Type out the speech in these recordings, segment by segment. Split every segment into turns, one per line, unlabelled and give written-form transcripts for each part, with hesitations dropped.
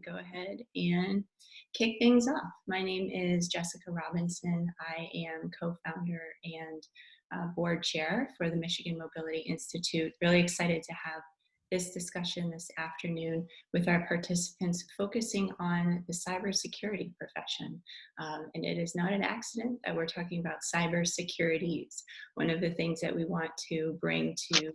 go ahead and kick things off. My name is Jessica Robinson. I am co-founder and board chair for the Michigan Mobility Institute. Really excited to have this discussion this afternoon with our participants focusing on the cybersecurity profession. And it is not an accident that we're talking about cybersecurities. One of the things that we want to bring to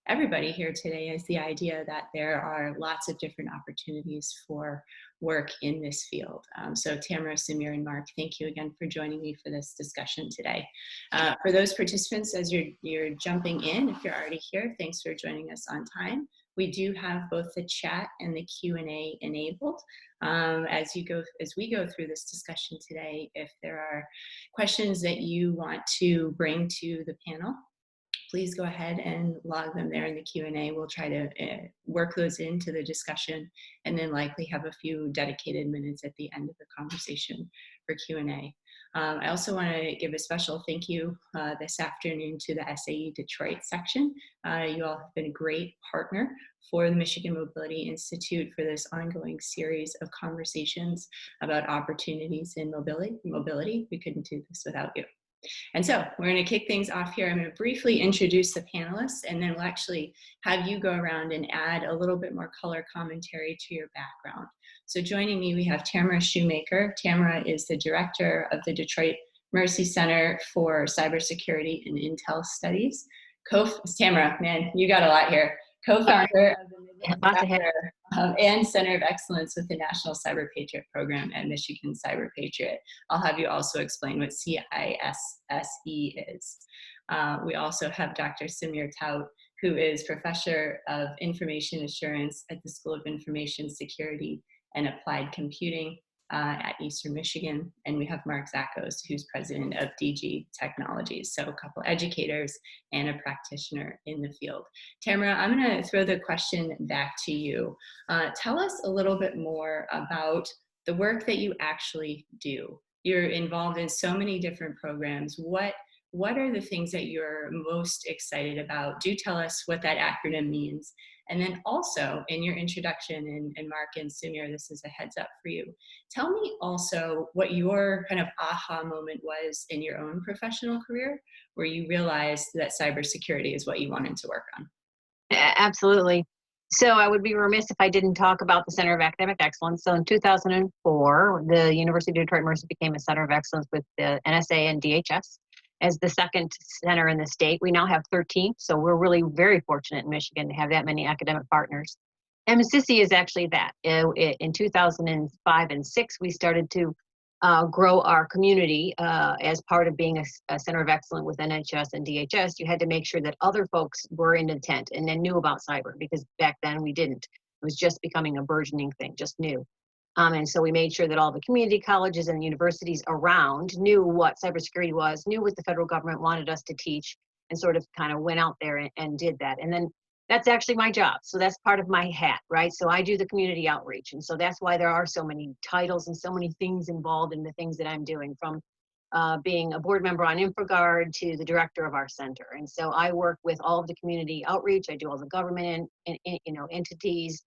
everybody here today is the idea that there are lots of different opportunities for work in this field. So Tamara, Samir, and Mark, thank you again for joining me for this discussion today. For those participants, as you're jumping in, if you're already here, thanks for joining us on time. We do have both the chat and the Q&A enabled. As we go through this discussion today, if there are questions that you want to bring to the panel, please go ahead and log them there in the Q&A. We'll try to work those into the discussion and then likely have a few dedicated minutes at the end of the conversation for Q&A. I also want to give a special thank you this afternoon to the SAE Detroit section. You all have been a great partner for the Michigan Mobility Institute for this ongoing series of conversations about opportunities in mobility. We couldn't do this without you. And so we're going to kick things off here. I'm going to briefly introduce the panelists, and then we'll actually have you go around and add a little bit more color commentary to your background. So joining me, we have Tamara Shoemaker. Tamara is the director of the Detroit Mercy Center for Cybersecurity and Intel Studies. Tamara, man, you got a lot here. Co-founder of the Midland Center and Center of Excellence with the National Cyber Patriot Program at Michigan Cyber Patriot. I'll have you also explain what CISSE is. We also have Dr. Samir Taut, who is Professor of Information Assurance at the School of Information Security and Applied Computing at Eastern Michigan. And we have Mark Zakos, who's president of DG Technologies. So a couple educators and a practitioner in the field. Tamara, I'm going to throw the question back to you. Tell us a little bit more about the work that you actually do. You're involved in so many different programs. What are the things that you're most excited about? Do tell us what that acronym means. And then also in your introduction, and Mark and Samir, this is a heads up for you. Tell me also what your kind of aha moment was in your own professional career where you realized that cybersecurity is what you wanted to work on.
Absolutely. So I would be remiss if I didn't talk about the Center of Academic Excellence. So in 2004, the University of Detroit Mercy became a Center of Excellence with the NSA and DHS as the second center in the state. We now have 13, so we're really very fortunate in Michigan to have that many academic partners. MCCE is actually that. In 2005 and 6, we started to grow our community as part of being a Center of Excellence with NHS and DHS. You had to make sure that other folks were in intent and then knew about cyber, because back then we didn't. It was just becoming a burgeoning thing, just new. And so we made sure that all the community colleges and universities around knew what cybersecurity was, knew what the federal government wanted us to teach, and sort of kind of went out there and did that. And then that's actually my job. So that's part of my hat, right? So I do the community outreach. And so that's why there are so many titles and so many things involved in the things that I'm doing, from being a board member on InfraGard to the director of our center. And so I work with all of the community outreach. I do all the government entities,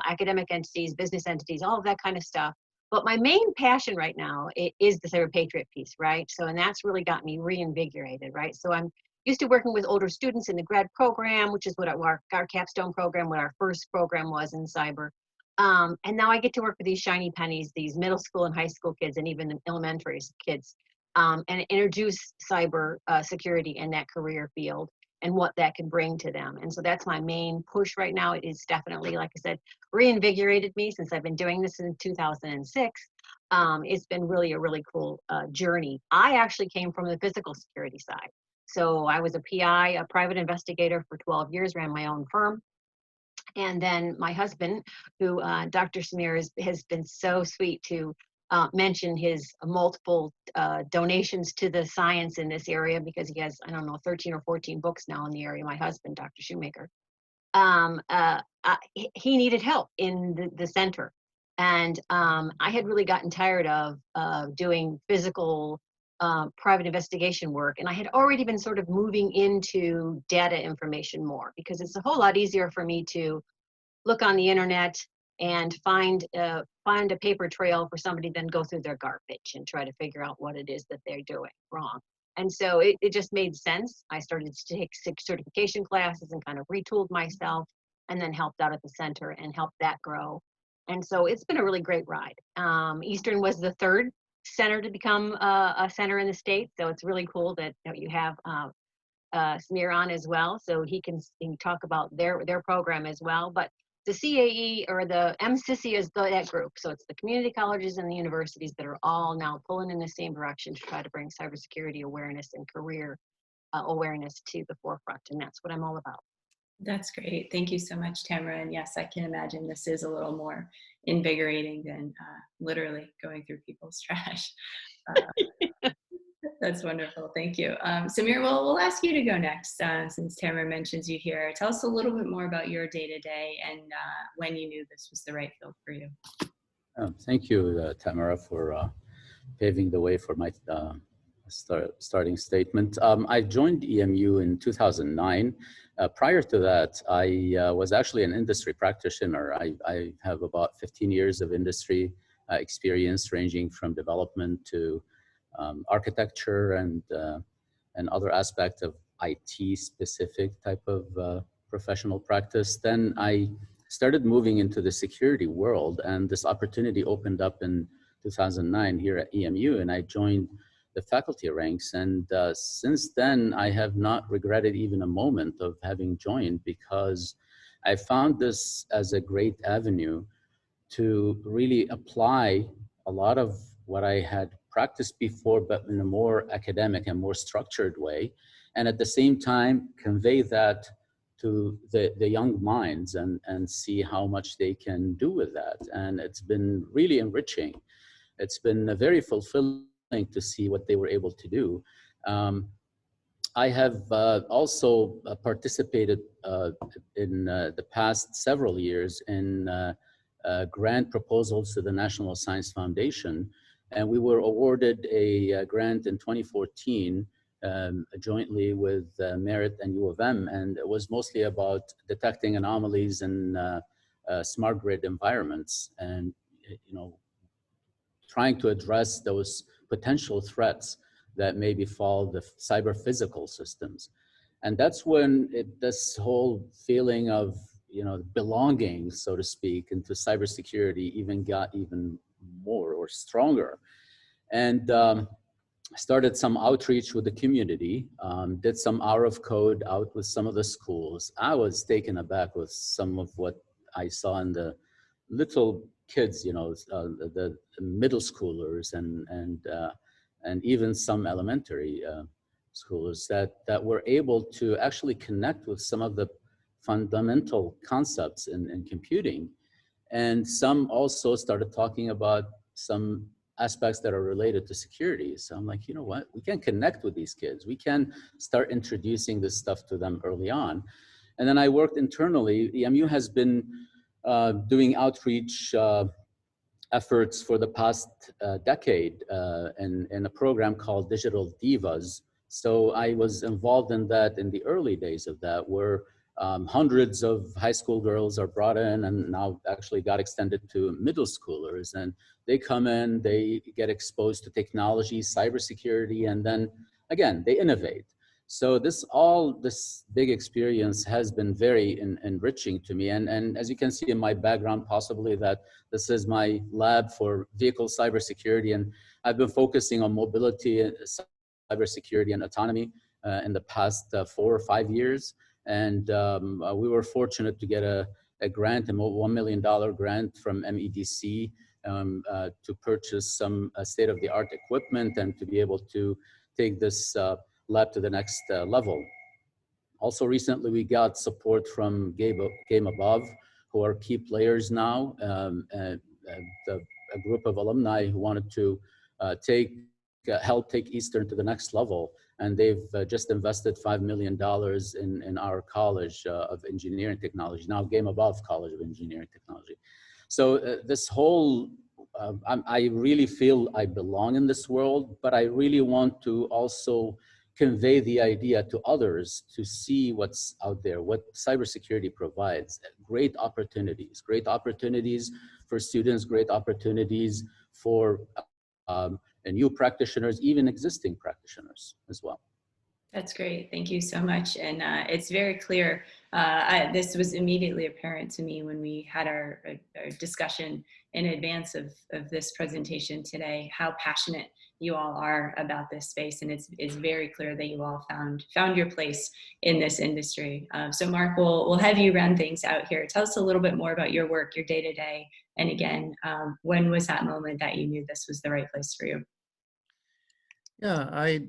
academic entities, business entities, all of that kind of stuff. But my main passion right now is the Cyber Patriot piece, right? So, and that's really got me reinvigorated, right? So I'm used to working with older students in the grad program, which is what our capstone program, what our first program was in cyber. And now I get to work with these shiny pennies, these middle school and high school kids, and even elementary kids, and introduce cyber security in that career field and what that can bring to them. And so that's my main push right now. It is definitely, like I said, reinvigorated me since I've been doing this in 2006. It's been really a really cool journey. I actually came from the physical security side. So I was a PI, a private investigator for 12 years, ran my own firm. And then my husband, who Dr. Samir has been so sweet to mention his multiple donations to the science in this area, because he has, I don't know, 13 or 14 books now in the area, my husband, Dr. Shoemaker. He needed help in the center. And I had really gotten tired of doing physical private investigation work. And I had already been sort of moving into data information more, because it's a whole lot easier for me to look on the internet and find a paper trail for somebody, then go through their garbage and try to figure out what it is that they're doing wrong. And so it just made sense. I started to take 6 certification classes and kind of retooled myself, and then helped out at the center and helped that grow. And so it's been a really great ride. Eastern was the 3rd center to become a center in the state. So it's really cool that you have Samir on as well, so he can talk about their program as well. But the CAE, or the MCCI, is that group. So it's the community colleges and the universities that are all now pulling in the same direction to try to bring cybersecurity awareness and career awareness to the forefront. And that's what I'm all about.
That's great. Thank you so much, Tamara. And yes, I can imagine this is a little more invigorating than literally going through people's trash. That's wonderful. Thank you. Samir, we'll ask you to go next since Tamara mentions you here. Tell us a little bit more about your day-to-day and when you knew this was the right field for you.
Thank you, Tamara, for paving the way for my starting statement. I joined EMU in 2009. Prior to that, I was actually an industry practitioner. I have about 15 years of industry experience, ranging from development to architecture and other aspects of IT specific type of professional practice. Then I started moving into the security world, and this opportunity opened up in 2009 here at EMU, and I joined the faculty ranks. And since then, I have not regretted even a moment of having joined, because I found this as a great avenue to really apply a lot of what I had practiced before, but in a more academic and more structured way. And at the same time, convey that to the young minds and see how much they can do with that. And it's been really enriching. It's been very fulfilling to see what they were able to do. I have also participated in the past several years in grant proposals to the National Science Foundation. And we were awarded a grant in 2014 jointly with Merit and U of M. And it was mostly about detecting anomalies in smart grid environments and, trying to address those potential threats that may befall the cyber physical systems. And that's when this whole feeling of, belonging, so to speak, into cybersecurity even got even more or stronger. And started some outreach with the community, did some hour of code out with some of the schools. I was taken aback with some of what I saw in the little kids, the middle schoolers and even some elementary schoolers that were able to actually connect with some of the fundamental concepts in computing. And some also started talking about some aspects that are related to security. So I'm like, you know what, we can connect with these kids. We can start introducing this stuff to them early on. And then I worked internally. EMU has been doing outreach efforts for the past decade in a program called Digital Divas. So I was involved in that in the early days of that, where hundreds of high school girls are brought in, and now actually got extended to middle schoolers. And they come in, they get exposed to technology, cybersecurity, and then again, they innovate. So this big experience has been very enriching to me. And as you can see in my background, possibly that this is my lab for vehicle cybersecurity. And I've been focusing on mobility, cybersecurity, and autonomy in the past 4 or 5 years. And we were fortunate to get a grant, a $1 million grant from MEDC to purchase some state-of-the-art equipment and to be able to take this lab to the next level. Also recently, we got support from Game Above, who are key players now, a group of alumni who wanted to help take Eastern to the next level. And they've just invested $5 million in our College of Engineering Technology, now Game Above College of Engineering Technology. So this whole, I really feel I belong in this world, but I really want to also convey the idea to others to see what's out there, what cybersecurity provides. Great opportunities for students, great opportunities for new practitioners, even existing practitioners as well.
That's great. Thank you so much. And it's very clear. This was immediately apparent to me when we had our discussion in advance of this presentation today, how passionate you all are about this space. And it's very clear that you all found your place in this industry. So Mark, we'll have you round things out here. Tell us a little bit more about your work, your day-to-day. And again, when was that moment that you knew this was the right place for you?
Yeah, I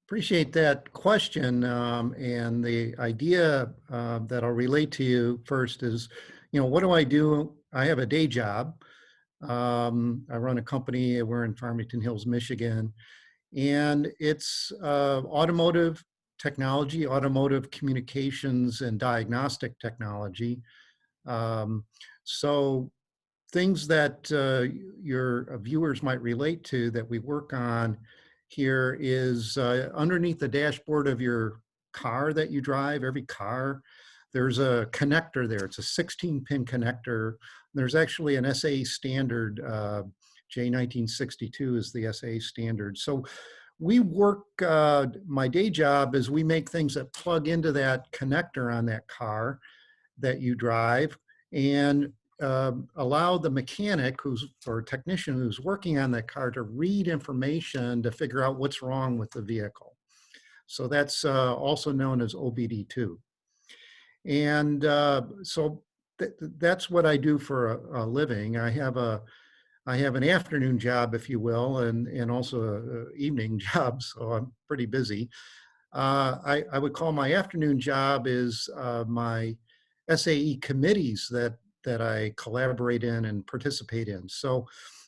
appreciate that question. And the idea that I'll relate to you first is, what do I do? I have a day job. I run a company. We're in Farmington Hills, Michigan, and it's automotive technology, automotive communications, and diagnostic technology. So things that your viewers might relate to that we work on here is underneath the dashboard of your car that you drive, every car, there's a connector there. It's a 16-pin connector. There's actually an SA standard, J1962 is the SA standard. So we work, my day job is we make things that plug into that connector on that car that you drive, and allow the mechanic or technician who's working on that car to read information to figure out what's wrong with the vehicle. So that's also known as OBD2. And so that's what I do for a living. I have an afternoon job, if you will, and also an evening job, so I'm pretty busy. I would call my afternoon job is my SAE committees that I collaborate in and participate in. So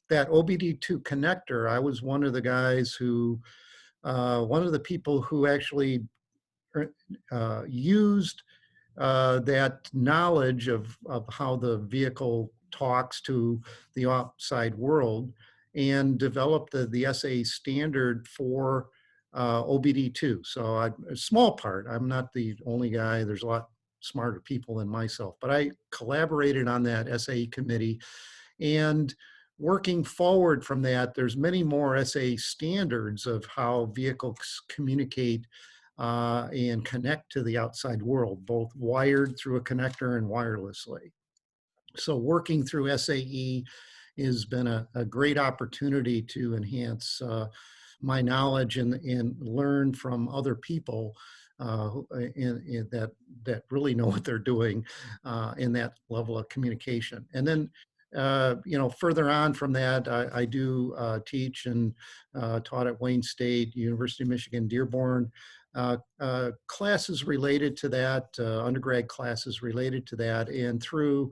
that OBD2 connector, I was one of the guys who, one of the people who actually used that knowledge of how the vehicle talks to the outside world and developed the SA standard for OBD2. So a small part, I'm not the only guy, there's a lot smarter people than myself, but I collaborated on that SAE committee. And working forward from that, there's many more SAE standards of how vehicles communicate and connect to the outside world, both wired through a connector and wirelessly. So working through SAE has been a great opportunity to enhance my knowledge and learn from other people that really know what they're doing in that level of communication. And then, further on from that, I do teach and taught at Wayne State, University of Michigan, Dearborn, classes related to that, undergrad classes related to that, and through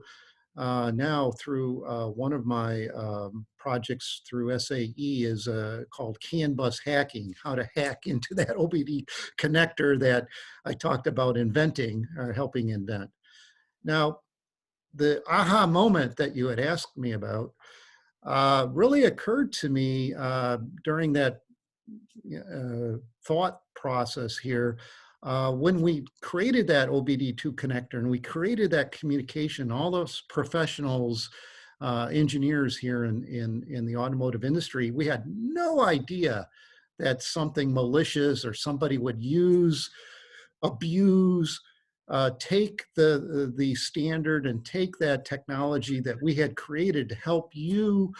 now through one of my projects through SAE is called CAN bus hacking, how to hack into that OBD connector that I talked about inventing or helping invent. Now, the aha moment that you had asked me about really occurred to me during that thought process here. When we created that OBD2 connector and we created that communication, all those professionals, engineers here in the automotive industry, we had no idea that something malicious or somebody would abuse, take the standard and take that technology that we had created to help you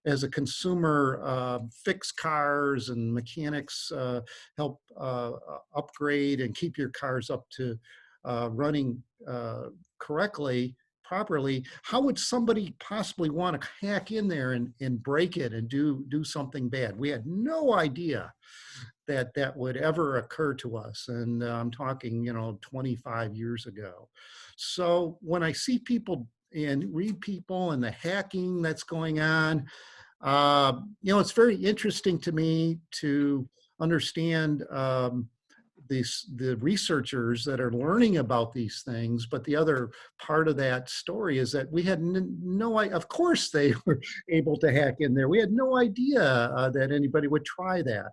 as a consumer fix cars, and mechanics help upgrade and keep your cars up to running correctly, properly. How would somebody possibly want to hack in there and break it and do something bad? We had no idea that would ever occur to us. And I'm talking, 25 years ago. So when I see people and read people and the hacking that's going on, it's very interesting to me to understand the researchers that are learning about these things. But the other part of that story is that we had no idea. Of course they were able to hack in there. We had no idea that anybody would try that.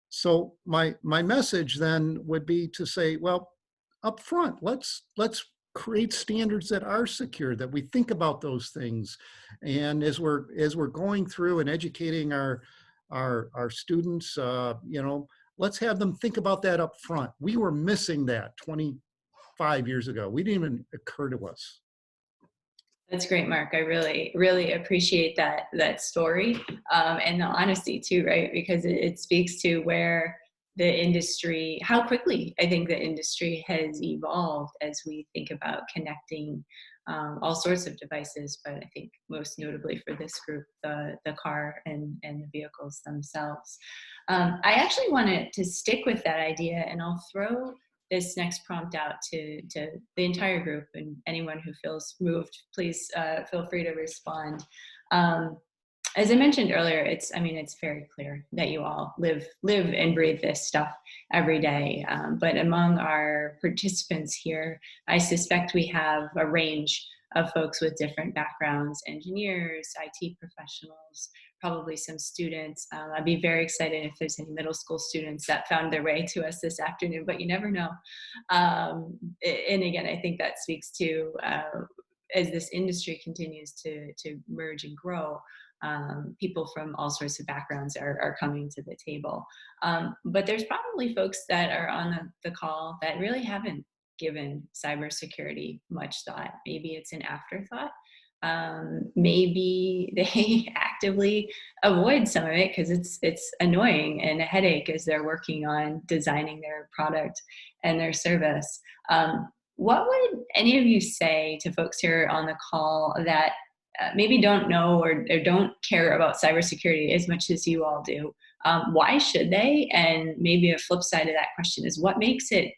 So my message then would be to say, well, up front, let's create standards that are secure, that we think about those things. And as we're going through and educating our students, you know, let's have them think about that up front. We were missing that 25 years ago. We didn't even occur to us.
That's great, Mark. I really, really appreciate that story, and the honesty too, right? Because it speaks to where the industry, how quickly I think the industry has evolved as we think about connecting all sorts of devices, but I think most notably for this group, the car and the vehicles themselves. I actually wanted to stick with that idea, and I'll throw this next prompt out to the entire group, and anyone who feels moved, please feel free to respond. As I mentioned earlier, it's very clear that you all live and breathe this stuff every day. But among our participants here, I suspect we have a range of folks with different backgrounds: engineers, IT professionals, probably some students. I'd be very excited if there's any middle school students that found their way to us this afternoon, but you never know. And again, I think that speaks to, as this industry continues to merge and grow, people from all sorts of backgrounds are coming to the table. But there's probably folks that are on the call that really haven't given cybersecurity much thought. Maybe it's an afterthought. Maybe they actively avoid some of it because it's annoying and a headache as they're working on designing their product and their service. What would any of you say to folks here on the call that maybe don't know or don't care about cybersecurity as much as you all do? Why should they? And maybe a flip side of that question is, what makes it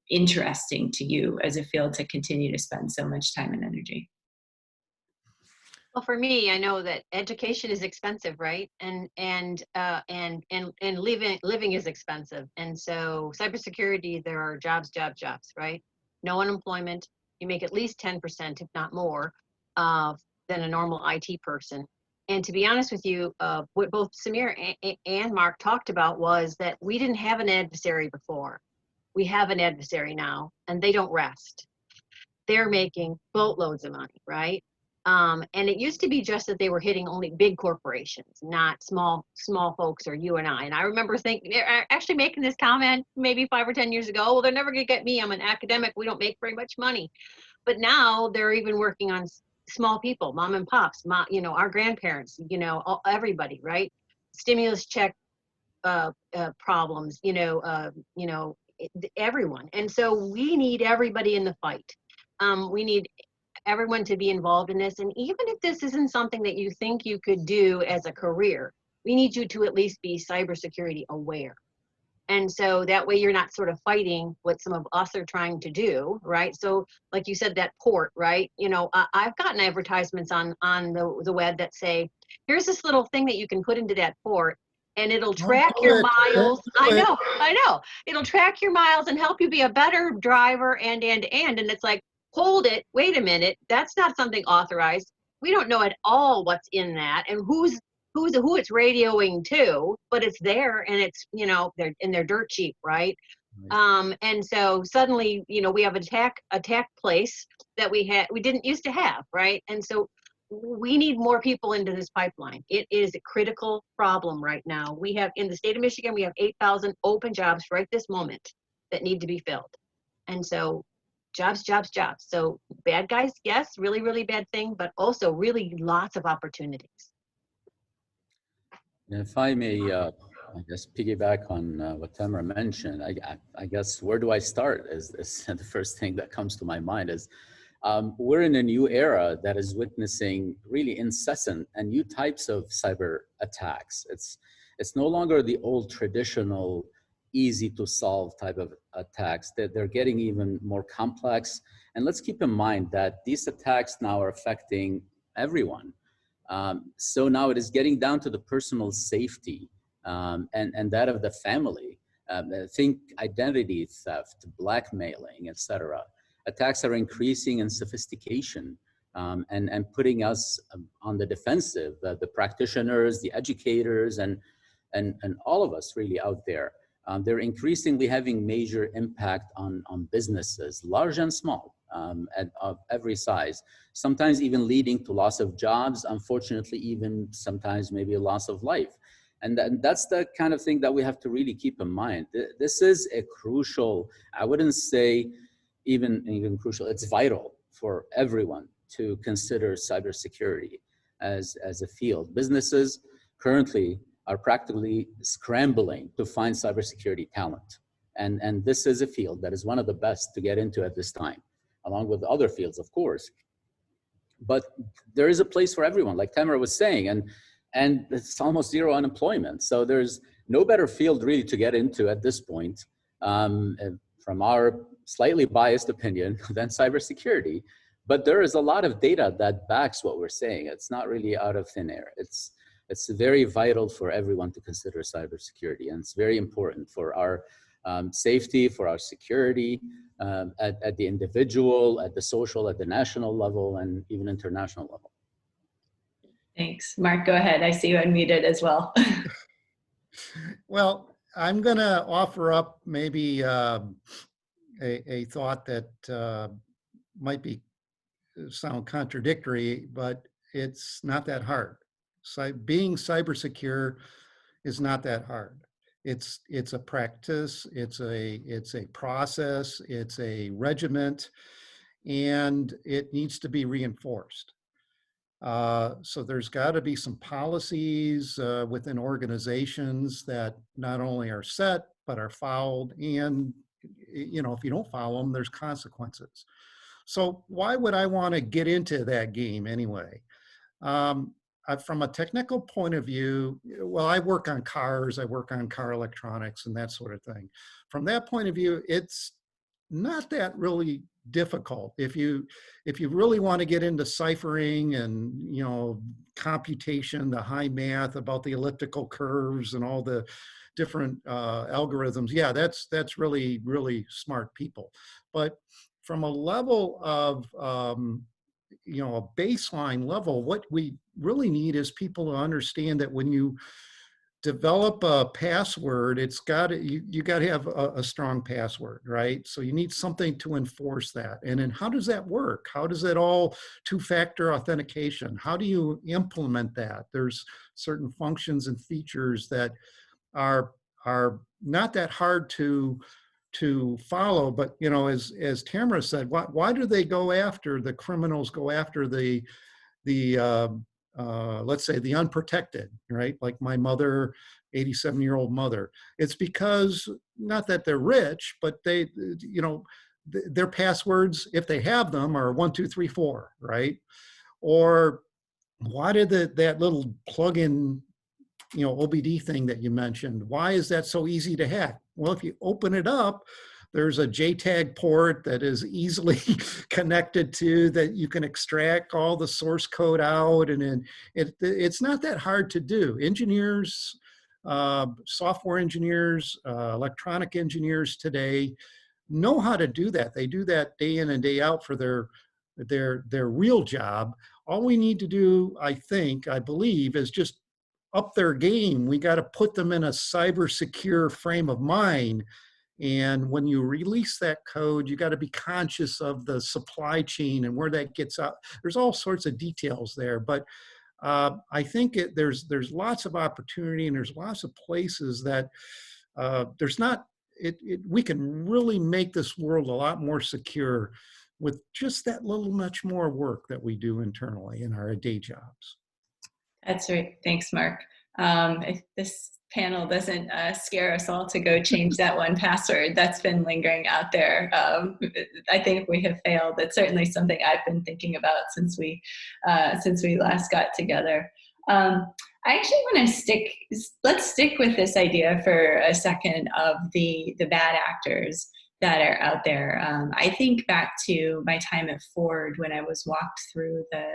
interesting to you as a field to continue to spend so much time and energy?
Well, for me, I know that education is expensive, right? And living is expensive. And so cybersecurity, there are jobs, right? No unemployment. You make at least 10%, if not more, than a normal IT person. And to be honest with you, what both Samir and Mark talked about was that we didn't have an adversary before. We have an adversary now, and they don't rest. They're making boatloads of money, right? And it used to be just that they were hitting only big corporations, not small folks or you and I. And I remember actually making this comment maybe 5 or 10 years ago. Well, they're never going to get me. I'm an academic. We don't make very much money. But now they're even working on small people, mom and pops, our grandparents, everybody, right? Stimulus check problems, everyone. And so we need everybody in the fight. We need everyone to be involved in this. And even if this isn't something that you think you could do as a career, we need you to at least be cybersecurity aware. And so that way you're not sort of fighting what some of us are trying to do, right? So like you said, that port, right? I've gotten advertisements on the web that say, here's this little thing that you can put into that port and it'll track your miles. I know. It'll track your miles and help you be a better driver and it's like, hold it, wait a minute, that's not something authorized. We don't know at all what's in that and who it's radioing to, but it's there and it's, they're dirt cheap, right? And so suddenly, we have attack place that we didn't used to have, right? And so we need more people into this pipeline. It is a critical problem right now. We have, in the state of Michigan, we have 8,000 open jobs right this moment that need to be filled. And so jobs. So bad guys, yes, really, really bad thing, but also really lots of opportunities.
If I may, I guess, piggyback on what Tamara mentioned, I guess, where do I start is the first thing that comes to my mind is we're in a new era that is witnessing really incessant and new types of cyber attacks. It's no longer the old traditional easy to solve type of attacks. They're getting even more complex. And let's keep in mind that these attacks now are affecting everyone. So now it is getting down to the personal safety and that of the family. Think identity theft, blackmailing, etc. Attacks are increasing in sophistication and putting us on the defensive, the practitioners, the educators, and and all of us really out there. They're increasingly having major impact on businesses, large and small, of every size, sometimes even leading to loss of jobs, unfortunately, even sometimes maybe a loss of life. And that's the kind of thing that we have to really keep in mind. This is a crucial, I wouldn't say even crucial, it's vital for everyone to consider cybersecurity as a field. Businesses currently are practically scrambling to find cybersecurity talent. And this is a field that is one of the best to get into at this time, along with other fields, of course. But there is a place for everyone, like Tamara was saying, and it's almost zero unemployment. So there's no better field really to get into at this point, from our slightly biased opinion, than cybersecurity. But there is a lot of data that backs what we're saying. It's not really out of thin air. It's very vital for everyone to consider cybersecurity, and it's very important for our safety, for our security, at the individual, at the social, at the national level, and even international level.
Thanks. Mark, go ahead. I see you unmuted as well.
Well, I'm going to offer up maybe a thought that might sound contradictory, but it's not that hard. Being cyber secure is not that hard. It's a practice, it's a process, it's a regiment, and it needs to be reinforced. So there's got to be some policies within organizations that not only are set, but are followed. And, you know, if you don't follow them, there's consequences. So why would I want to get into that game anyway? From a technical point of view, well, I work on cars, I work on car electronics and that sort of thing. From that point of view, it's not that really difficult. If you really want to get into ciphering and, you know, computation, the high math about the elliptical curves and all the different algorithms, yeah, that's really, really smart people. But from a level of, you know, a baseline level, what we really need is people to understand that when you develop a password, it's got to, you got to have a strong password, right? So you need something to enforce that. And then how does that work? How does it all two-factor authentication? How do you implement that? There's certain functions and features that are not that hard to follow, but, you know, as Tamara said, why do they go after, the criminals go after the let's say the unprotected, right? Like my mother, 87-year-old mother. It's because, not that they're rich, but they, you know, their passwords, if they have them, are 1, 2, 3, 4, right? Or why did that little plug-in, you know, OBD thing that you mentioned, why is that so easy to hack? Well, if you open it up, there's a JTAG port that is easily connected to, that you can extract all the source code out, and then it's not that hard to do. Engineers, software engineers, electronic engineers today know how to do that. They do that day in and day out for their real job. All we need to do, I believe, is just up their game. We got to put them in a cyber secure frame of mind. And when you release that code, you got to be conscious of the supply chain and where that gets out. There's all sorts of details there, but I think there's lots of opportunity, and there's lots of places that we can really make this world a lot more secure with just that little much more work that we do internally in our day jobs.
That's right. Thanks, Mark. If this panel doesn't scare us all to go change that one password that's been lingering out there, I think we have failed. It's certainly something I've been thinking about since we last got together. I actually want to let's stick with this idea for a second of the bad actors that are out there. I think back to my time at Ford when I was walked through the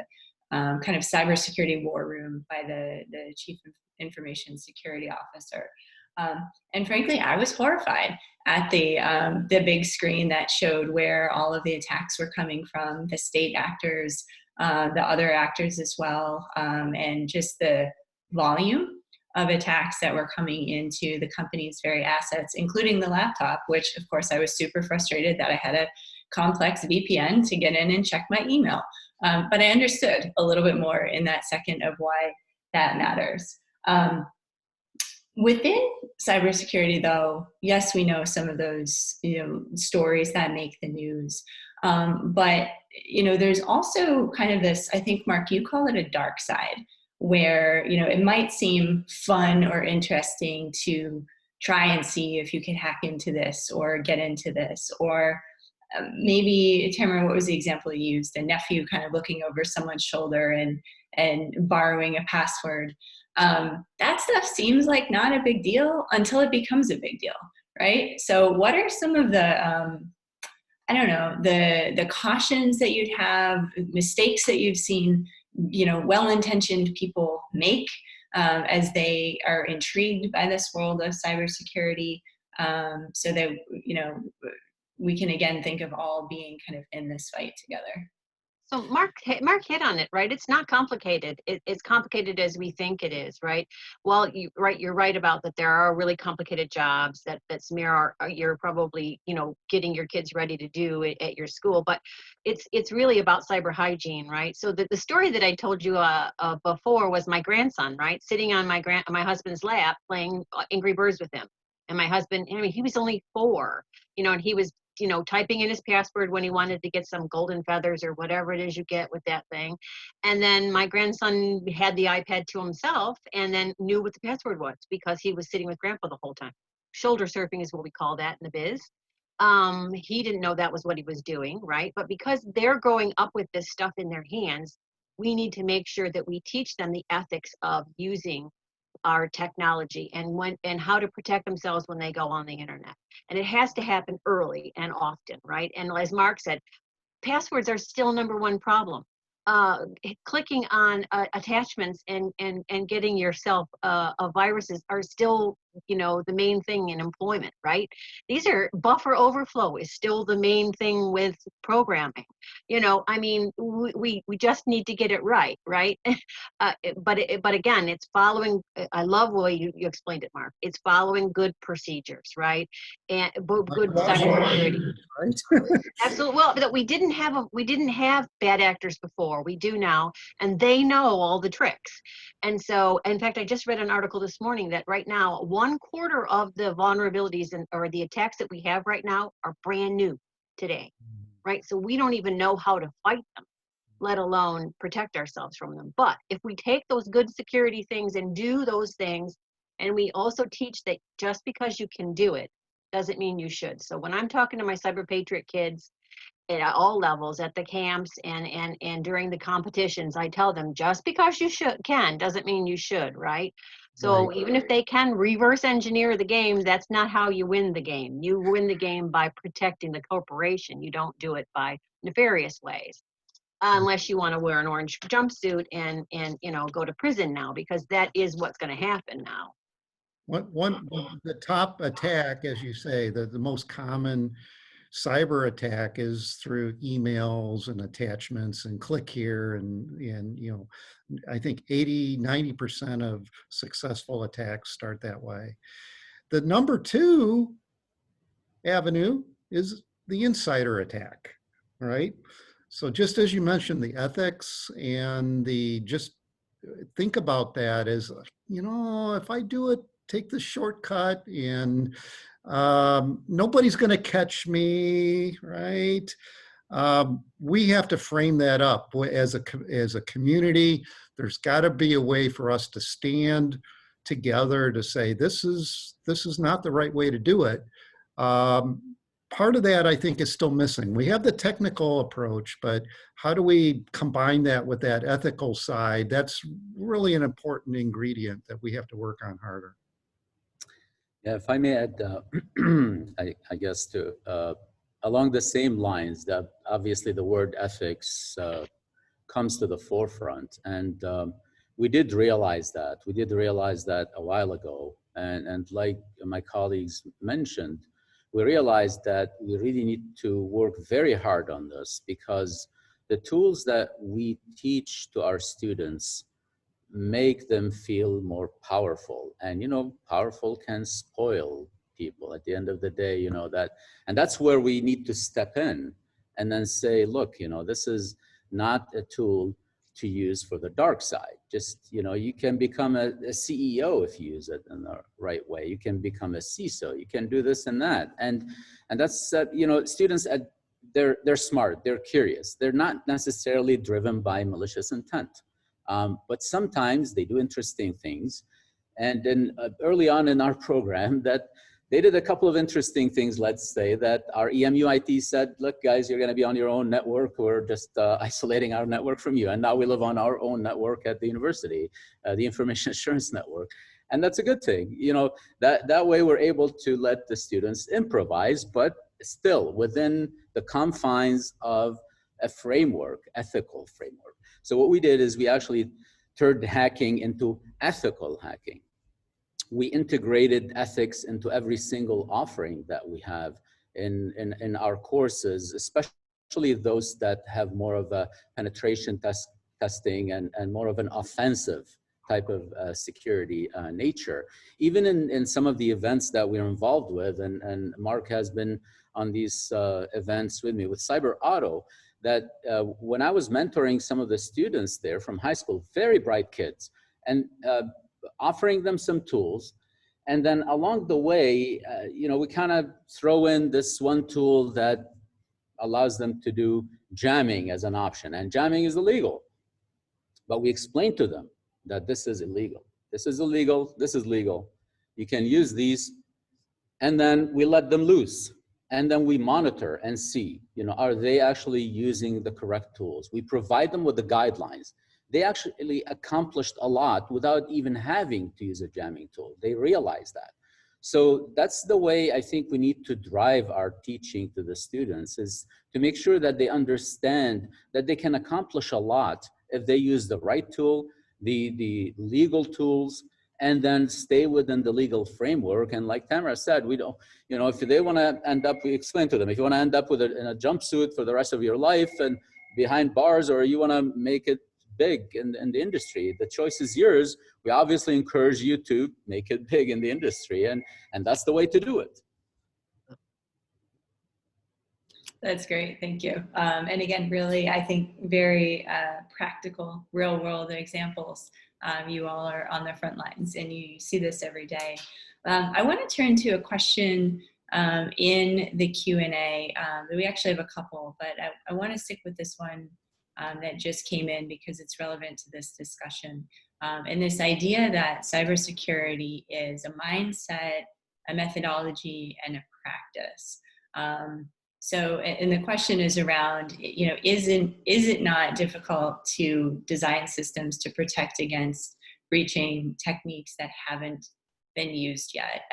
kind of cybersecurity war room by the chief information security officer. And frankly, I was horrified at the big screen that showed where all of the attacks were coming from, the state actors, the other actors as well, and just the volume of attacks that were coming into the company's very assets, including the laptop, which of course I was super frustrated that I had a complex VPN to get in and check my email. But I understood a little bit more in that second of why that matters. Within cybersecurity, though, yes, we know some of those stories that make the news, but there's also kind of this. I think, Mark, you call it a dark side, where it might seem fun or interesting to try and see if you can hack into this or get into this, or maybe, Tamara, what was the example you used? A nephew kind of looking over someone's shoulder and borrowing a password. That stuff seems like not a big deal until it becomes a big deal, right? So what are some of the, I don't know, the cautions that you'd have, mistakes that you've seen, well-intentioned people make as they are intrigued by this world of cybersecurity, so that, we can again think of all being kind of in this fight together.
So Mark hit on it, right? It's not complicated. It's complicated as we think it is, right? Well, you're right about that. There are really complicated jobs that Samir, you're probably getting your kids ready to do at your school, but it's really about cyber hygiene, right? So the story that I told you before was my grandson, right, sitting on my husband's lap playing Angry Birds with him, and my husband, he was only 4, and he was typing in his password when he wanted to get some golden feathers or whatever it is you get with that thing. And then my grandson had the iPad to himself and then knew what the password was because he was sitting with grandpa the whole time. Shoulder surfing is what we call that in the biz. He didn't know that was what he was doing, right? But because they're growing up with this stuff in their hands, we need to make sure that we teach them the ethics of using our technology and how to protect themselves when they go on the internet. And it has to happen early and often, right? And as Mark said, passwords are still #1 problem. Clicking on attachments and getting yourself viruses are still the main thing in employment, right? These are buffer overflow is still the main thing with programming. We just need to get it right? But again, it's following. I love the way you explained it, Mark. It's following good procedures, right? And good cybersecurity.
Right?
Absolutely. Well, but we didn't have bad actors before. We do now, and they know all the tricks. And so, in fact, I just read an article this morning that right now, 1/4 of the vulnerabilities or the attacks that we have right now are brand new today, right? So we don't even know how to fight them, let alone protect ourselves from them. But if we take those good security things and do those things, and we also teach that just because you can do it doesn't mean you should. So when I'm talking to my Cyber Patriot kids at all levels, at the camps and during the competitions, I tell them just because you can doesn't mean you should, right? So
Right.
even if they can reverse engineer the game, that's not how you win the game. You win the game by protecting the corporation. You don't do it by nefarious ways, unless you want to wear an orange jumpsuit and go to prison now, because that is what's going to happen now.
The top attack, as you say, the most common cyber attack is through emails and attachments and click here. And I think 80–90% of successful attacks start that way. The #2 avenue is the insider attack, right? So just as you mentioned, the ethics and just think about that as, if I do it, take the shortcut and nobody's going to catch me, right? We have to frame that up as a community. There's got to be a way for us to stand together to say this is not the right way to do it. Part of that, I think, is still missing. We have the technical approach, but how do we combine that with that ethical side? That's really an important ingredient that we have to work on harder.
Yeah, if I may add, I guess along the same lines, that obviously the word ethics comes to the forefront, and we did realize that. We did realize that a while ago, and like my colleagues mentioned, we realized that we really need to work very hard on this, because the tools that we teach to our students make them feel more powerful. And, you know, powerful can spoil people at the end of the day, you know, that, and that's where we need to step in and then say, look, you know, this is not a tool to use for the dark side. Just, you know, you can become a CEO if you use it in the right way. You can become a CISO. You can do this and that. And that's, you know, students, they're smart, they're curious. They're not necessarily driven by malicious intent. But sometimes they do interesting things. And then early on in our program, that they did a couple of interesting things, let's say, that our EMU IT said, look, guys, you're going to be on your own network. We're just isolating our network from you. And now we live on our own network at the university, the Information Assurance Network. And that's a good thing. You know, that way we're able to let the students improvise, but still within the confines of a framework, ethical framework. So what we did is we actually turned hacking into ethical hacking. We integrated ethics into every single offering that we have in our courses, especially those that have more of a penetration testing and more of an offensive type of security nature. Even in some of the events that we're involved with, and Mark has been on these events with me with Cyber Auto, that when I was mentoring some of the students there from high school, very bright kids, and offering them some tools. And then along the way, you know, we kind of throw in this one tool that allows them to do jamming as an option. And jamming is illegal. But we explain to them that this is illegal. This is illegal. This is legal. You can use these. And then we let them loose. And then we monitor and see, you know, are they actually using the correct tools? We provide them with the guidelines. They actually accomplished a lot without even having to use a jamming tool. They realize that. So that's the way I think we need to drive our teaching to the students, is to make sure that they understand that they can accomplish a lot if they use the right tool, the legal tools, and then stay within the legal framework. And like Tamara said, we don't, you know, if they want to end up, we explain to them, if you want to end up with in a jumpsuit for the rest of your life and behind bars, or you want to make it big in the industry, the choice is yours. We obviously encourage you to make it big in the industry, and that's the way to do it.
That's great, thank you. And again, really, I think very practical, real world examples. You all are on the front lines and you see this every day. I want to turn to a question in the Q&A. We actually have a couple, but I want to stick with this one that just came in because it's relevant to this discussion. And this idea that cybersecurity is a mindset, a methodology, and a practice. So, and the question is around, you know, is it not difficult to design systems to protect against breaching techniques that haven't been used yet?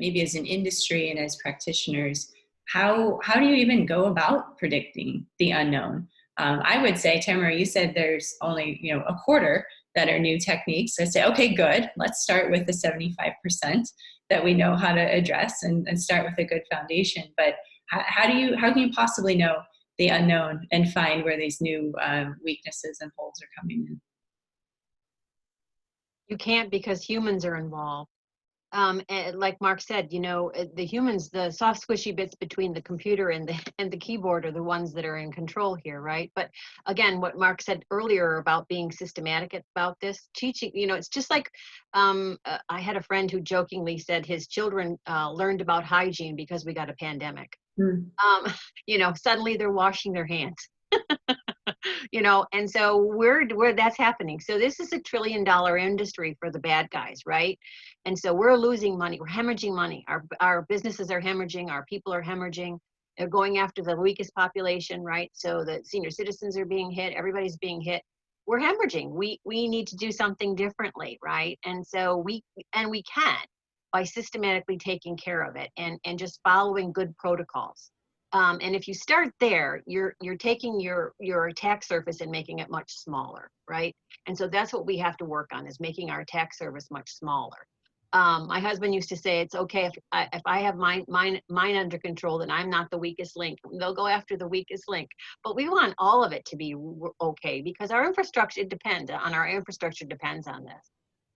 Maybe as an industry and as practitioners, how do you even go about predicting the unknown? I would say, Tamara, you said there's only, you know, a quarter that are new techniques. I say, okay, good. Let's start with the 75% that we know how to address and start with a good foundation. But how can you possibly know the unknown and find where these new weaknesses and holes are coming in?
You can't, because humans are involved. And like Mark said, you know, the humans, the soft squishy bits between the computer and the keyboard are the ones that are in control here, right? But again, what Mark said earlier about being systematic about this, teaching, you know, it's just like, I had a friend who jokingly said his children learned about hygiene because we got a pandemic.
Mm.
You know, suddenly they're washing their hands. You know, and so where that's happening. So this is $1 trillion industry for the bad guys, right? And so we're losing money. We're hemorrhaging money. Our businesses are hemorrhaging. Our people are hemorrhaging. They're going after the weakest population, right? So the senior citizens are being hit. Everybody's being hit. We're hemorrhaging. We need to do something differently, right? And so we can, by systematically taking care of it and just following good protocols. And if you start there, you're taking your attack surface and making it much smaller, right? And so that's what we have to work on, is making our attack surface much smaller. My husband used to say, it's okay if I have mine under control, then I'm not the weakest link. They'll go after the weakest link. But we want all of it to be okay, because our infrastructure depends on this.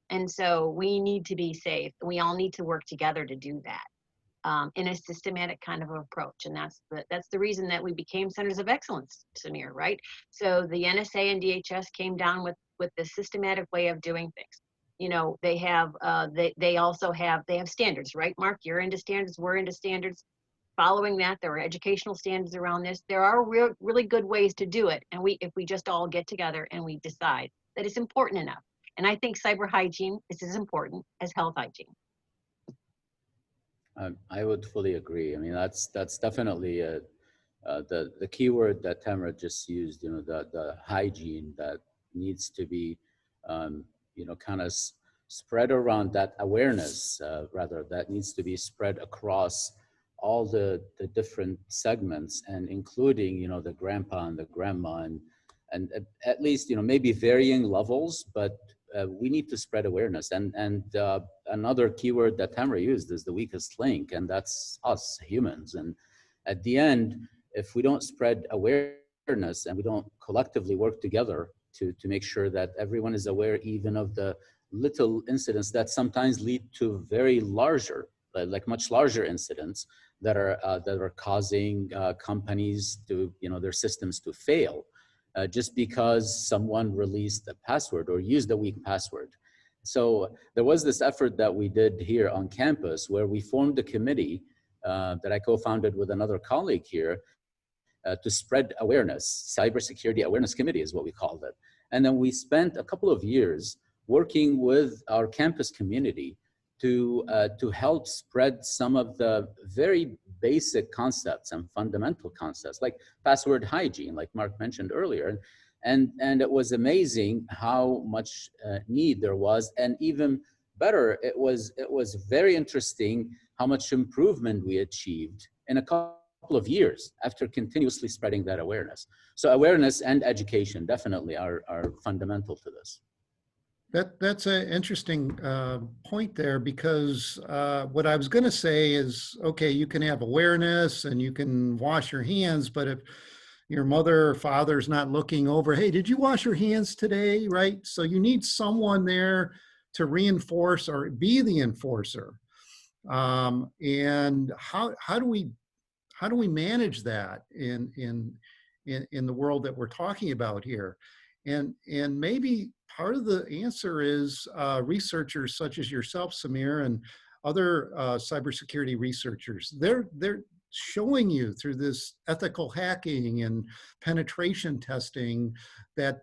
And so we need to be safe. We all need to work together to do that in a systematic kind of approach. And that's the reason that we became centers of excellence, Samir, right? So the NSA and DHS came down with the systematic way of doing things. You know, they have they also have standards, right? Mark, you're into standards, we're into standards. Following that, there are educational standards around this. There are really good ways to do it, and if we just all get together and we decide that it's important enough. And I think cyber hygiene is as important as health hygiene.
I would fully agree. I mean, that's definitely the keyword that Tamara just used. You know, the hygiene that needs to be you know, kind of spread around, that awareness rather, that needs to be spread across all the different segments, and including, you know, the grandpa and the grandma, and at least, you know, maybe varying levels, but we need to spread awareness. And another keyword that Tamara used is the weakest link, and that's us humans. And at the end, if we don't spread awareness and we don't collectively work together to make sure that everyone is aware even of the little incidents that sometimes lead to very larger, like much larger incidents that are causing companies to, you know, their systems to fail just because someone released a password or used a weak password. So there was this effort that we did here on campus where we formed a committee that I co-founded with another colleague here to spread awareness. Cybersecurity Awareness Committee is what we called it. And then we spent a couple of years working with our campus community to help spread some of the very basic concepts and fundamental concepts, like password hygiene, like Mark mentioned earlier. And it was amazing how much need there was, and even better, it was very interesting how much improvement we achieved in a couple of years after continuously spreading that awareness. So awareness and education definitely are fundamental to this.
That's an interesting point there, because what I was going to say is, okay, you can have awareness and you can wash your hands, but if your mother or father's not looking over, hey, did you wash your hands today, right? So you need someone there to reinforce or be the enforcer. And how do we manage that in the world that we're talking about here? And maybe part of the answer is researchers such as yourself, Samir, and other cybersecurity researchers. They're showing you through this ethical hacking and penetration testing that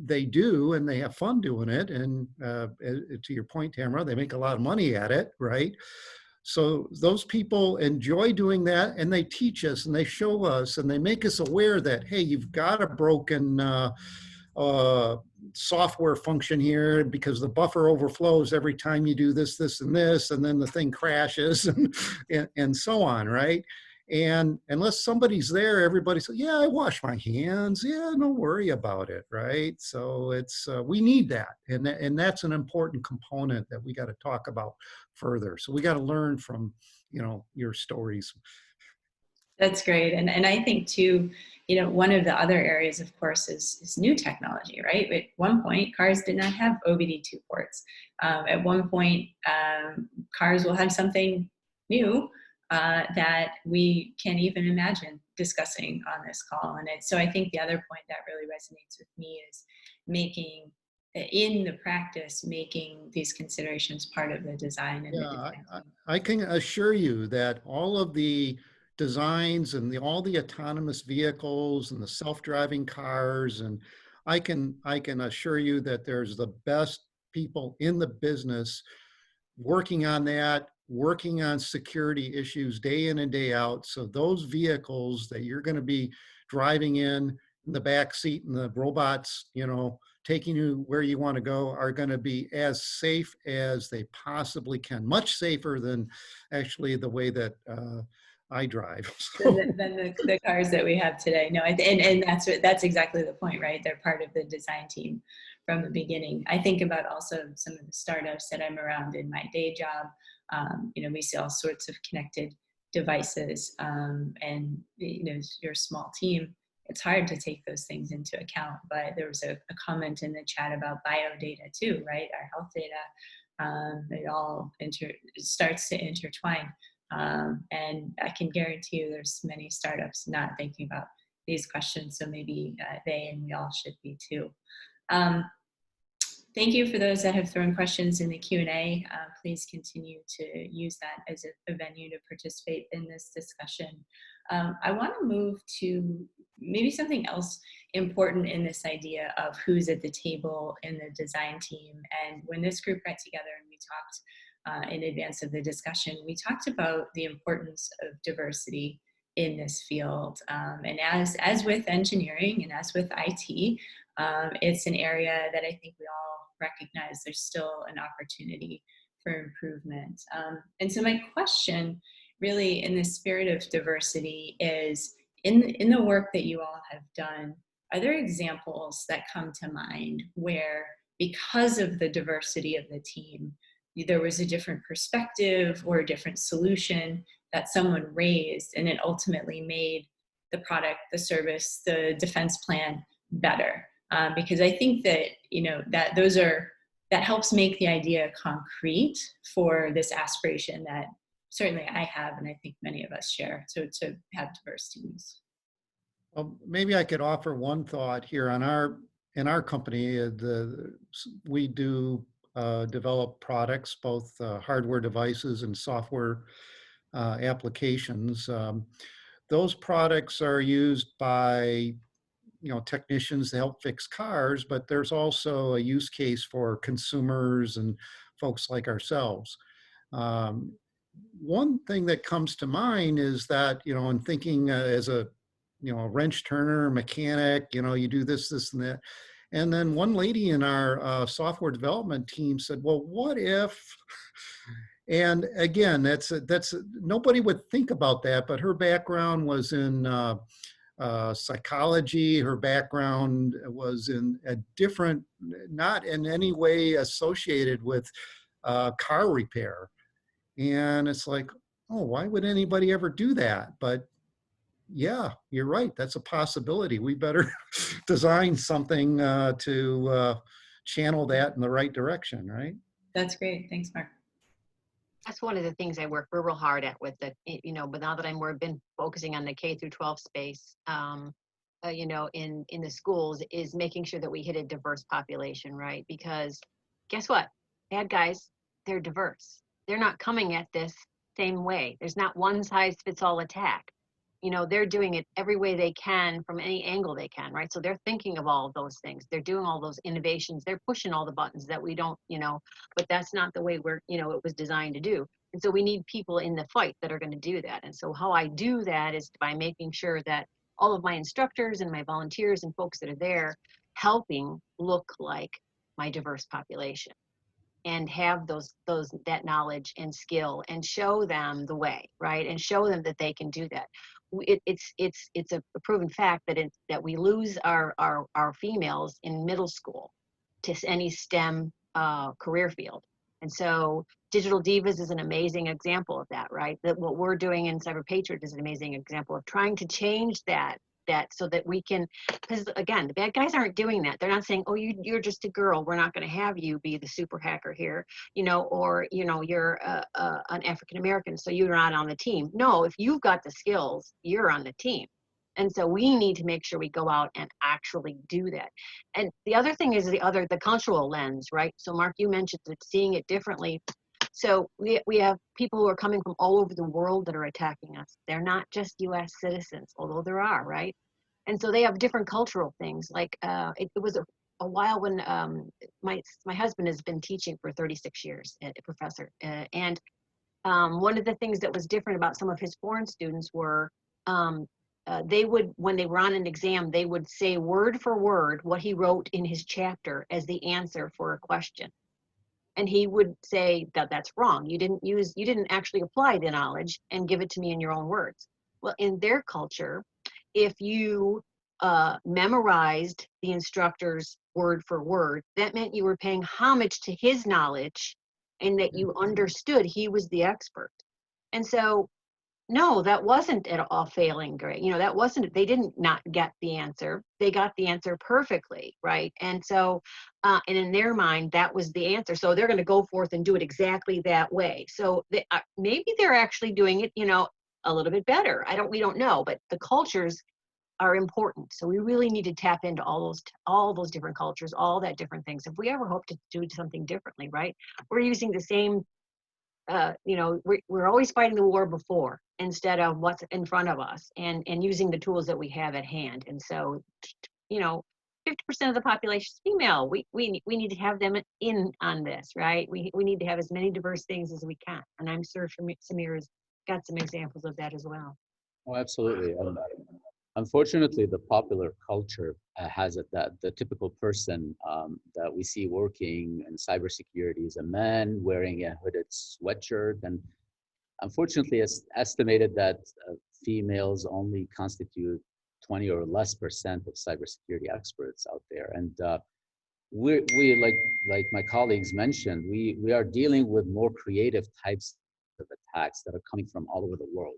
they do, and they have fun doing it. And to your point, Tamara, they make a lot of money at it, right? So those people enjoy doing that, and they teach us and they show us and they make us aware that, hey, you've got a broken software function here because the buffer overflows every time you do this, this, and this, and then the thing crashes and so on, right? And unless somebody's there, everybody says, yeah, I wash my hands. Yeah, don't worry about it, right? So it's, we need that. And that's an important component that we got to talk about further. So we got to learn from, you know, your stories.
That's great. And I think too, you know, one of the other areas, of course, is new technology, right? At one point, cars did not have OBD2 ports. At one point, cars will have something new that we can't even imagine discussing on this call. And so I think the other point that really resonates with me is making, in the practice, making these considerations part of the design. And
yeah, I can assure you that all of the designs and all the autonomous vehicles and the self-driving cars, and I can assure you that there's the best people in the business working on that, working on security issues day in and day out. So those vehicles that you're going to be driving in the back seat and the robots, you know, taking you where you want to go, are going to be as safe as they possibly can, much safer than actually the way that I drive.
than the cars that we have today. No, and that's exactly the point, right? They're part of the design team from the beginning. I think about also some of the startups that I'm around in my day job. You know, we see all sorts of connected devices, and you know, your small team, it's hard to take those things into account. But there was a comment in the chat about bio data too, right? Our health data, it all starts to intertwine. And I can guarantee you there's many startups not thinking about these questions. So maybe they and we all should be too. Thank you for those that have thrown questions in the Q&A. Please continue to use that as a venue to participate in this discussion. I want to move to maybe something else important in this idea of who's at the table in the design team. And when this group got together and we talked in advance of the discussion, we talked about the importance of diversity in this field. And as with engineering and as with IT, it's an area that I think we all recognize there's still an opportunity for improvement. And so my question really in the spirit of diversity is, in the work that you all have done, are there examples that come to mind where because of the diversity of the team, there was a different perspective or a different solution that someone raised and it ultimately made the product, the service, the defense plan better? Because I think that, you know, that that helps make the idea concrete for this aspiration that certainly I have, and I think many of us share, to have diverse teams.
Well, maybe I could offer one thought here on in our company. We do develop products, both hardware devices and software applications. Those products are used by technicians to help fix cars, but there's also a use case for consumers and folks like ourselves. One thing that comes to mind is that, in thinking as a wrench turner, mechanic, you do this, and that. And then one lady in our software development team said, well, what if, and again, that's nobody would think about that, but her background was in psychology. Her background was in a different, not in any way associated with car repair. And it's like, oh, why would anybody ever do that? But yeah, you're right. That's a possibility. We better design something to channel that in the right direction, right?
That's great. Thanks, Mark.
That's one of the things I work real hard at with the, but now that I'm been focusing on the K through 12 space, in the schools, is making sure that we hit a diverse population, right? Because guess what? Bad guys, they're diverse. They're not coming at this same way. There's not one size fits all attack. They're doing it every way they can from any angle they can, right? So they're thinking of all of those things. They're doing all those innovations. They're pushing all the buttons that we don't, but that's not the way it was designed to do. And so we need people in the fight that are going to do that. And so how I do that is by making sure that all of my instructors and my volunteers and folks that are there helping look like my diverse population and have that knowledge and skill and show them the way, right? And show them that they can do that. It's a proven fact that we lose our females in middle school to any STEM career field. And so Digital Divas is an amazing example of that, right? That what we're doing in Cyber Patriot is an amazing example of trying to change that so that we can, because again, the bad guys aren't doing that. They're not saying, oh, you're just a girl, we're not going to have you be the super hacker here, or you're an African American, so you're not on the team. No, if you've got the skills, you're on the team. And so we need to make sure we go out and actually do that. And the other thing is the cultural lens, right? So Mark, you mentioned that seeing it differently. So we have people who are coming from all over the world that are attacking us. They're not just US citizens, although there are, right? And so they have different cultural things. Like it was a while when my husband has been teaching for 36 years, a professor. And one of the things that was different about some of his foreign students were they would, when they were on an exam, they would say word for word what he wrote in his chapter as the answer for a question. And he would say that's wrong. You didn't actually apply the knowledge and give it to me in your own words. Well, in their culture, if you memorized the instructor's word for word, that meant you were paying homage to his knowledge and that you understood he was the expert. And so, no, that wasn't at all failing grade. You know, that wasn't, they didn't not get the answer. They got the answer perfectly, right? And so, and in their mind, that was the answer. So they're going to go forth and do it exactly that way. So they, maybe they're actually doing it, you know, a little bit better. We don't know, but the cultures are important. So we really need to tap into all those different cultures, all that different things. If we ever hope to do something differently, right? We're using the same, you know, we're always fighting the war before instead of what's in front of us, and using the tools that we have at hand. And so, you know, 50% of the population is female. We need to have them in on this, right? We need to have as many diverse things as we can. And I'm sure Samir's got some examples of that as well.
Oh, absolutely. Unfortunately, the popular culture has it that the typical person that we see working in cybersecurity is a man wearing a hooded sweatshirt. And unfortunately, it's estimated that females only constitute 20 or less % of cybersecurity experts out there. And we like my colleagues mentioned, we are dealing with more creative types of attacks that are coming from all over the world,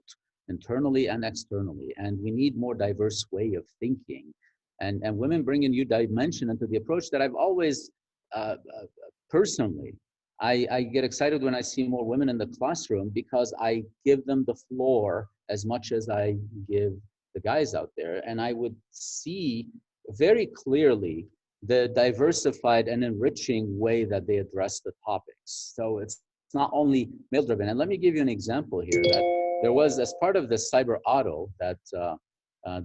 internally and externally, and we need more diverse way of thinking. And women bring a new dimension into the approach that I've always, personally, I get excited when I see more women in the classroom, because I give them the floor as much as I give the guys out there. And I would see very clearly the diversified and enriching way that they address the topics. So it's not only male driven. And let me give you an example here that there was, as part of the cyber auto that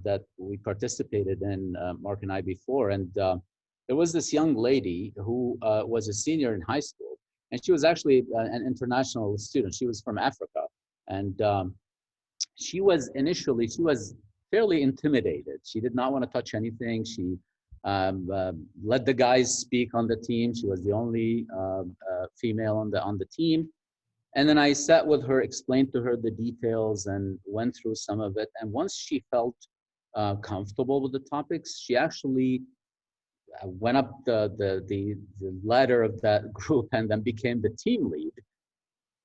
that we participated in, Mark and I, before, and there was this young lady who was a senior in high school, and she was actually an international student. She was from Africa, and she was fairly intimidated. She did not want to touch anything. She let the guys speak on the team. She was the only female on the team. And then I sat with her, explained to her the details, and went through some of it. And once she felt comfortable with the topics, she actually went up the ladder of that group and then became the team lead.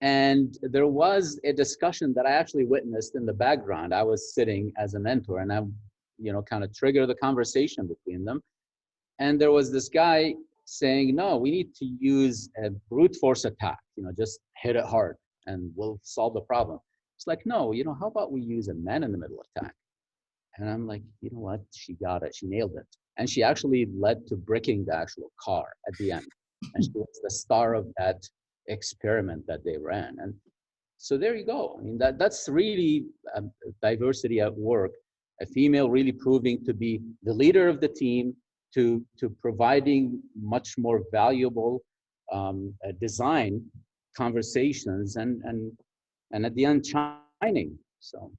And there was a discussion that I actually witnessed in the background. I was sitting as a mentor, and I, kind of triggered the conversation between them. And there was this guy saying, no, we need to use a brute force attack, just hit it hard and we'll solve the problem. It's like, no, how about we use a man in the middle attack? And I'm like, you know what? She got it. She nailed it. And she actually led to bricking the actual car at the end. And she was the star of that experiment that they ran. And so there you go. I mean, that's really diversity at work. A female really proving to be the leader of the team, to providing much more valuable design conversations, and at the end shining. So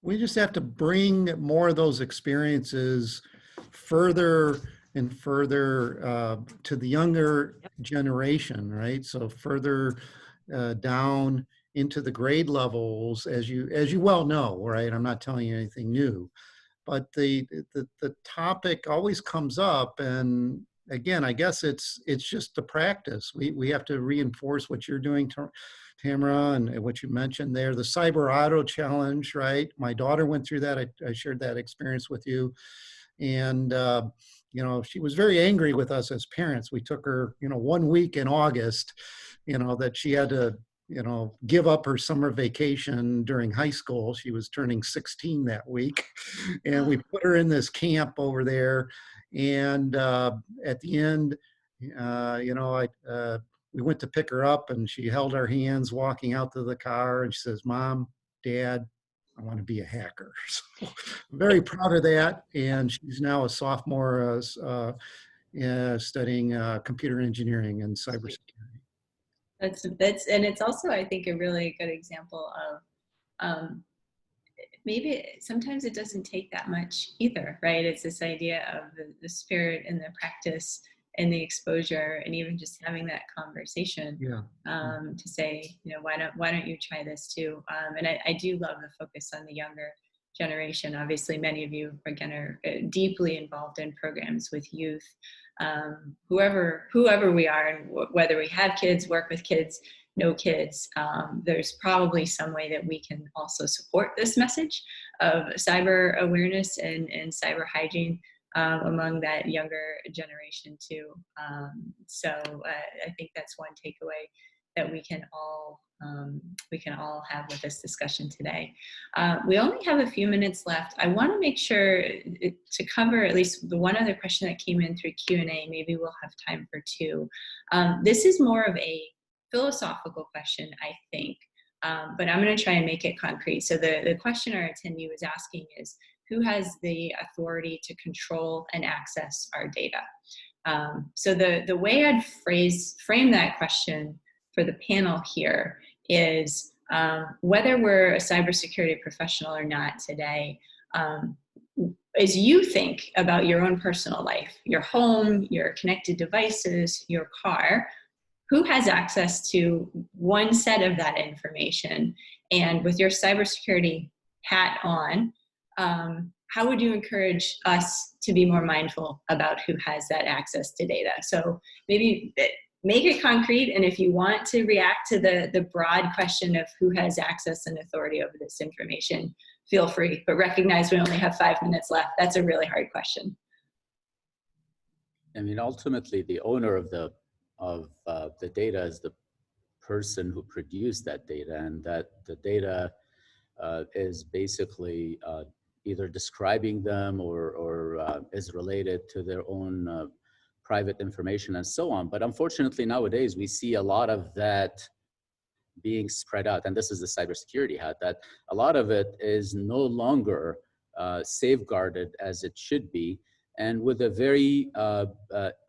we just have to bring more of those experiences further and further to the younger generation, right? So further down into the grade levels, as you well know, right? I'm not telling you anything new, but the topic always comes up, and again, I guess it's just the practice. We have to reinforce what you're doing, Tamara, and what you mentioned there, the cyber auto challenge, right? My daughter went through that. I shared that experience with you, and she was very angry with us as parents. We took her, 1 week in August, that she had to give up her summer vacation during high school. She was turning 16 that week. And we put her in this camp over there. And at the end, we went to pick her up, and she held our hands walking out to the car, and she says, Mom, Dad, I want to be a hacker. So I'm very proud of that. And she's now a sophomore studying computer engineering and cybersecurity.
That's and it's also, I think, a really good example of maybe sometimes it doesn't take that much either, right? It's this idea of the spirit and the practice and the exposure, and even just having that conversation to say, why don't you try this too? And I do love the focus on the younger generation. Obviously, many of you, again, are deeply involved in programs with youth. whoever we are, and whether we have kids, work with kids, no kids, there's probably some way that we can also support this message of cyber awareness and cyber hygiene among that younger generation too. So I think that's one takeaway that we can all have with this discussion today. We only have a few minutes left. I want to make sure to cover at least the one other question that came in through Q&A. Maybe we'll have time for two. This is more of a philosophical question, I think, but I'm going to try and make it concrete. So the question our attendee was asking is, who has the authority to control and access our data? So the way I'd frame that question for the panel here is, whether we're a cybersecurity professional or not today, as you think about your own personal life, your home, your connected devices, your car, who has access to one set of that information? And with your cybersecurity hat on, how would you encourage us to be more mindful about who has that access to data? So maybe make it concrete, and if you want to react to the broad question of who has access and authority over this information, feel free, but recognize we only have 5 minutes left. That's a really hard question.
I mean, ultimately, the owner of the data is the person who produced that data, and that the data is basically either describing them or is related to their own private information and so on. But unfortunately, nowadays, we see a lot of that being spread out. And this is the cybersecurity hat, that a lot of it is no longer safeguarded as it should be, and with a very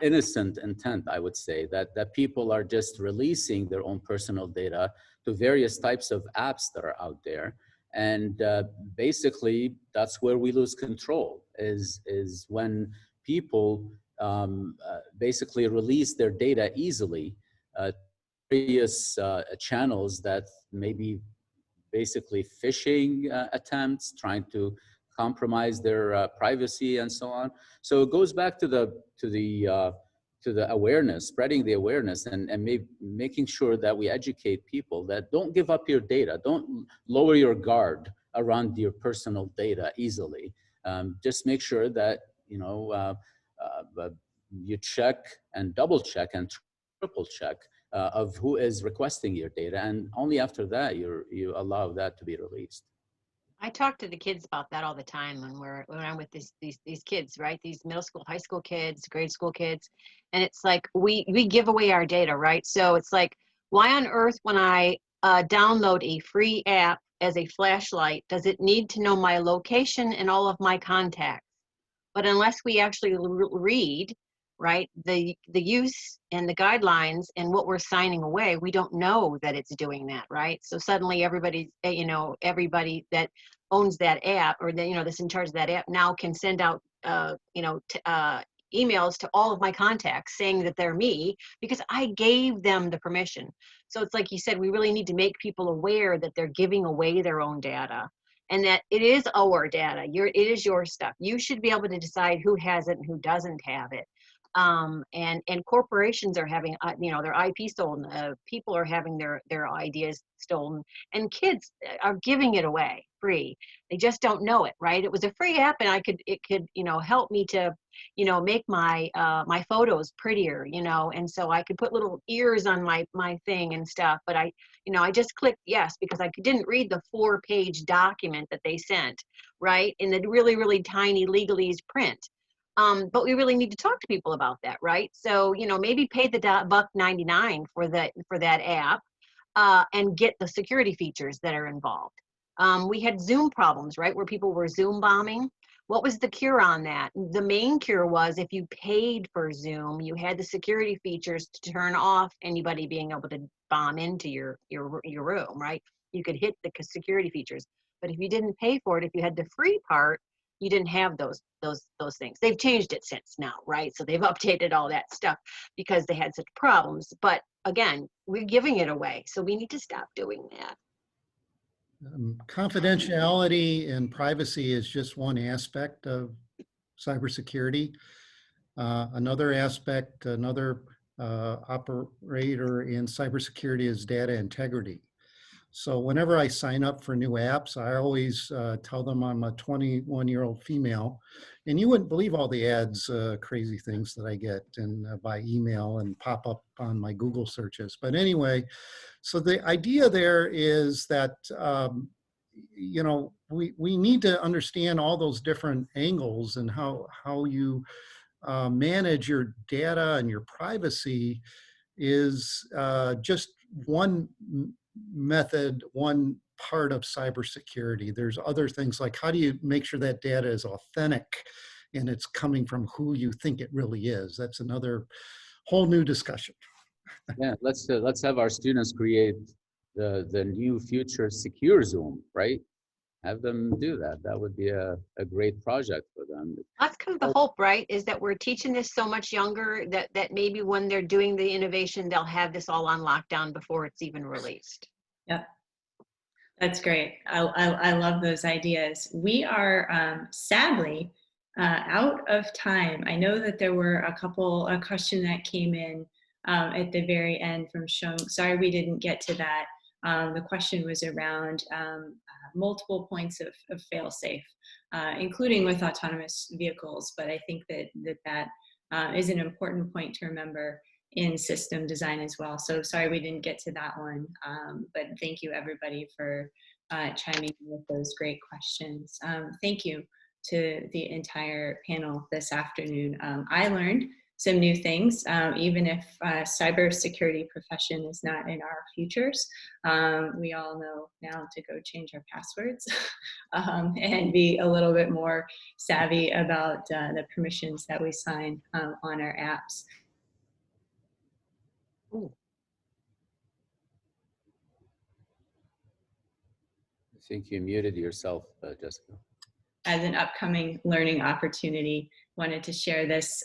innocent intent, I would say, that people are just releasing their own personal data to various types of apps that are out there. And basically, that's where we lose control, is when people basically release their data easily various channels that maybe basically phishing attempts, trying to compromise their privacy and so on. So it goes back to the awareness, spreading the awareness, and making sure that we educate people that don't give up your data, don't lower your guard around your personal data easily. Just make sure that you check and double check and triple check of who is requesting your data, and only after that you allow that to be released.
I talk to the kids about that all the time when I'm with these kids, right? These middle school, high school kids, grade school kids, and it's like we give away our data, right? So it's like, why on earth, when I download a free app as a flashlight, does it need to know my location and all of my contacts? But unless we actually read, right, the use and the guidelines and what we're signing away, we don't know that it's doing that, right? So suddenly everybody that owns that app, or that's in charge of that app, now can send out emails to all of my contacts saying that they're me because I gave them the permission. So it's like you said, we really need to make people aware that they're giving away their own data, and that it is our data. It is your stuff. You should be able to decide who has it and who doesn't have it. And corporations are having their IP stolen. People are having their ideas stolen, and kids are giving it away free. They just don't know it, right? It was a free app, and it could help me to make my my photos prettier, and so I could put little ears on my thing and stuff. But I just clicked yes because I didn't read the 4-page document that they sent, right, in the really, really tiny legalese print. But we really need to talk to people about that, right? So, maybe pay the $1.99 for that app and get the security features that are involved. We had Zoom problems, right, where people were Zoom bombing. What was the cure on that? The main cure was if you paid for Zoom, you had the security features to turn off anybody being able to bomb into your room, right? You could hit the security features. But if you didn't pay for it, if you had the free part, you didn't have those things. They've changed it since now, right? So they've updated all that stuff because they had such problems. But again, we're giving it away, so we need to stop doing that.
Confidentiality and privacy is just one aspect of cybersecurity. Another aspect, another operator in cybersecurity is data integrity. So whenever I sign up for new apps, I always tell them I'm a 21-year-old female. And you wouldn't believe all the ads, crazy things that I get by email and pop up on my Google searches. But anyway, so the idea there is that, you know, we need to understand all those different angles and how you manage your data and your privacy is just one method, one part of cybersecurity. There's other things like how do you make sure that data is authentic and it's coming from who you think it really is. That's another whole new discussion.
Yeah, let's have our students create the new future secure Zoom, right? Have them do that. That would be a great project for them.
That's kind of the hope, right? Is that we're teaching this so much younger that maybe when they're doing the innovation, they'll have this all on lockdown before it's even released.
Yep. That's great. I love those ideas. We are sadly out of time. I know that there were a question that came in at the very end from Shung. Sorry we didn't get to that. The question was around multiple points of fail-safe, including with autonomous vehicles. But I think that is an important point to remember in system design as well. So sorry we didn't get to that one, but thank you everybody for chiming in with those great questions. Thank you to the entire panel this afternoon. I learned some new things, even if cybersecurity profession is not in our futures. We all know now to go change our passwords and be a little bit more savvy about the permissions that we sign on our apps.
Ooh.
I think you muted yourself, Jessica.
As an upcoming learning opportunity, wanted to share this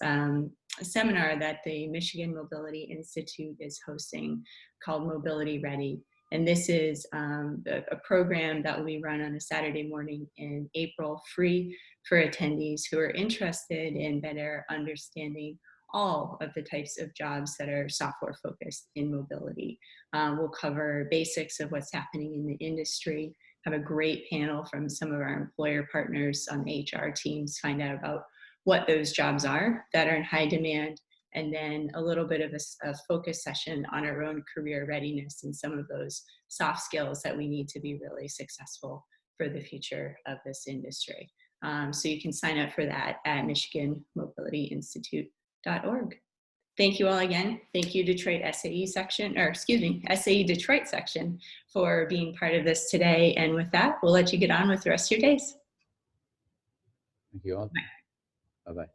seminar that the Michigan Mobility Institute is hosting called Mobility Ready. And this is a program that will be run on a Saturday morning in April, free for attendees who are interested in better understanding all of the types of jobs that are software focused in mobility. We'll cover basics of what's happening in the industry, have a great panel from some of our employer partners on HR teams, find out about what those jobs are that are in high demand, and then a little bit of a focus session on our own career readiness and some of those soft skills that we need to be really successful for the future of this industry. So you can sign up for that at michiganmobilityinstitute.org. Thank you all again. Thank you, Detroit SAE section, or excuse me, SAE Detroit section for being part of this today. And with that, we'll let you get on with the rest of your days.
Thank you all. Bye-bye.